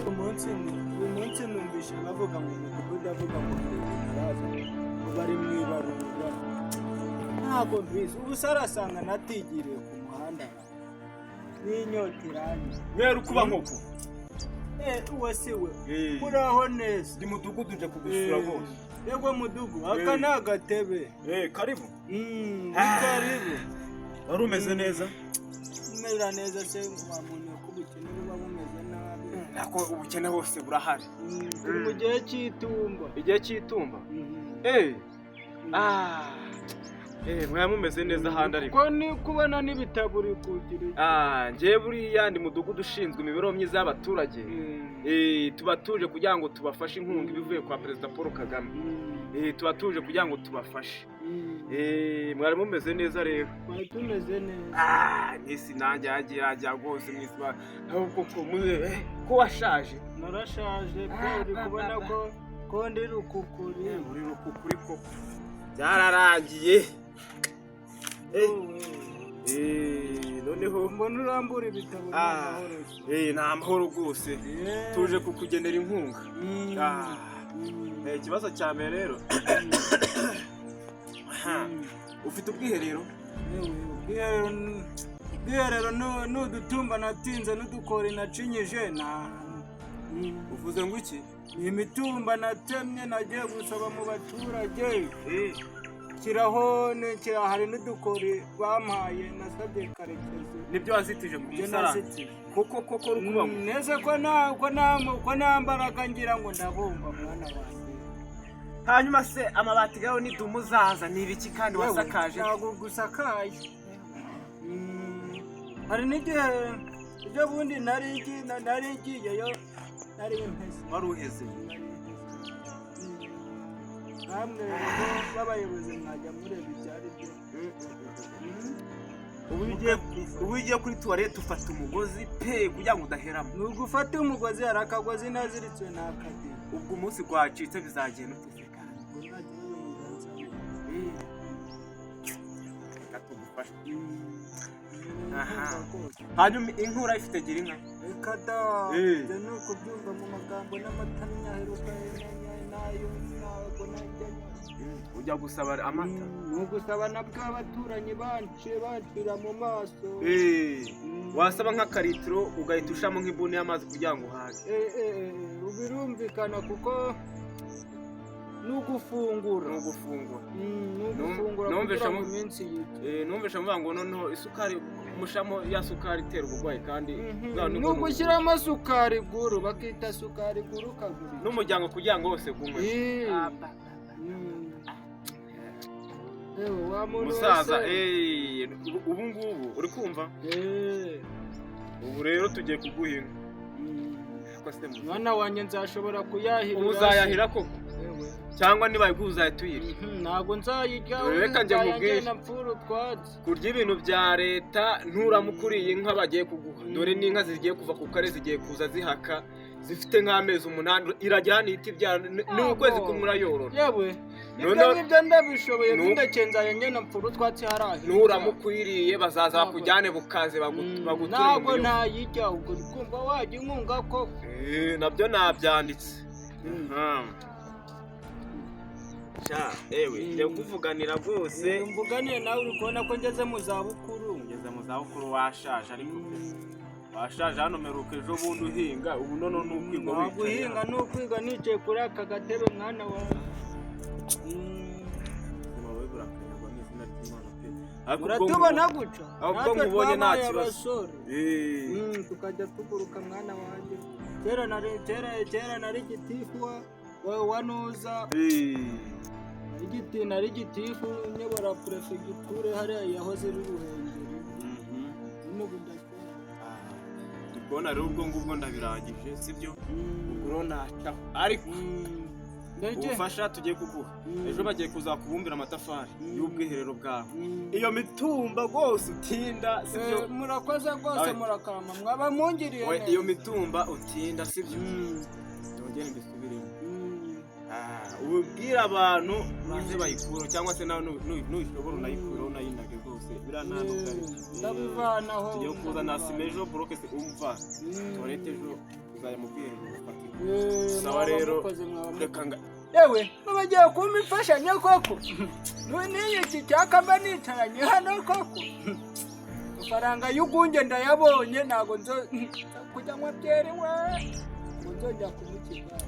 umunsi numvise bavuga ngo umudugudu avuga ngo baraza ngo bari mu ibarura ntabwo mbizi ubu se arasanga natigiriye ku muhanda n'inyota irangiye rero kuba nkoko uwe si we uraho neza ndi mudugudu nje kugusura bose yego mudugu aka ni agatebe karibu ni karibu wari umeze neza umera neza se wamuntu ko ubukene buba bumeze nabi nako ubukene bose burahari turi mu gihe cy'itumba igihe cy'itumba mwaya mumeze neza ahandi ariko ko ni kubona n'ibitabo uri kugira njyewe buriya ndi mudugudu ushinzwe imibereho myiza y'abaturage tuba tuje kugira ngo tubafashe inkunga ibivuye kwa perezida Paul Kagame tuba tuje kugira ngo tubafashe mwari mumeze neza rero twari tumeze neza nisi nanjye yajya rwose mwisiba ahubwo ko washaje narashaje uri kubona ko ndi rukukuri uri rukukuri koko byararangiye noneho mbona urambura ibitabo ni amahoro rwose tuje kukugenera inkunga ikibazo cya mbere rero ufite ubwiherero ubwiherero n'udutumba natinze n'udukori nacinyije uvuze ngo iki ni imitumba natemye nagiye gusaba mu baturage hari n'udukori bampaye nasabye Karekezi nibyo wazitije ku musarani koko rukubamo neze ko nambaraga ngira ngo ndabumva mwana wanjye hanyuma se amabati gaho nidumu zaza ni ibiki kandi wasakaje ntabwo gusakaye hari n'igihe ibyo bundi narigiyeyo nari impese wari uheze namwe b'abayobozi mwajya mureba ibyari byo ubu ugiye kuri tuwarete ufata umugozi kugira ngo udaheramo ni ugufata umugozi hari akagozi naziritswe n'akadi ubwo umunsi gwacitse bizagenda utesekana hanyuma inkura ifite gira inka reka da ibyo ni ukubyumva mu magambo n'amata n'inyaheruka nayo ntabwo najya ujya gusaba amata ni ugusaba nabwo abaturanyi bancira mu maso wasaba nk'akaritiro ugahita ushamo nk'ibuni y'amazi kugira ngo uhage birumvikana kuko n'ugufungura kugira ngo iminsi yite numvisha mvuga ngo noneho isukari mushamo ya sukari itera uburwayi kandi n'ugushyiramo sukari guru bakita sukari guru kaguri n'umuryango kugira ngo wose gumwe musaza ubu ngubu uri kumva ubu rero tugiye kuguha inka mwana wanjye nzashobora kuyahira ubu uzayahira koko cyangwa niba uzahita uyirya ntabwo nzayirya reka njye mubwire kurya ibintu bya leta nturamukuriye inka bagiye kuguha dore n'inka zigiye kuva ku kare zigiye kuza zihaka zifite nk'amezi 8 irajya hano ihita ibyara n'ukwezi kumwe urayorora yewe ibyo ndabishoboye bindeke nzayengena mpfuru twatsi harahe nuramukwiriye bazaza bakujyane bukaze baguture ntabwo ntayirya ubwo kumva wajya inkunga koko nabyo nabyanditse ewe njya kuvuganira rwose mvuganire nawe uri kubona ko ngeze mu zabukuru washaje ariko washaje hano meruka ejo bundi uhinga ubu none ni ukwiga wicaye guhinga ni ukwiga nicaye kuri aka gatebe mwana wawe uratubona guca ahubwo nkubonye nta kibazo tukajya tuguruka mwana wanjye kera nari gitifu wa nuza igiti nari gitifu nyobora prefegiture hariya yahoze ari Ruhengeri ubona rero ubwo ngubwo ndabirangije sibyo ubwo nacaho ariko ubufasha tugiye kuguha ejo bagiye kuzakubumbira amatafari y'ubwiherero bwawe iyo mitumba rwose utinda sibyo murakoze rwose murakarama mwaba mungiriye neza iyo mitumba utinda sibyo yongere mbisubiremo ubwira abantu baze bayikuro cyangwa se nawe nuyishobora unayikuraho unayinage rwose birananduka ndabivanaho tugiye kuzana sima ejo buroke se umva tuwarete ejo uzajya mu bwiherero ufatira sawa rero reka yewe nubagiye kumpa imfashanyo koko n'iyi iki cyakamba nicaranye hano koko amafaranga y'ugunge ndayabonye ntabwo nzo kujya nywa byeri we ngo nzongera kumukigana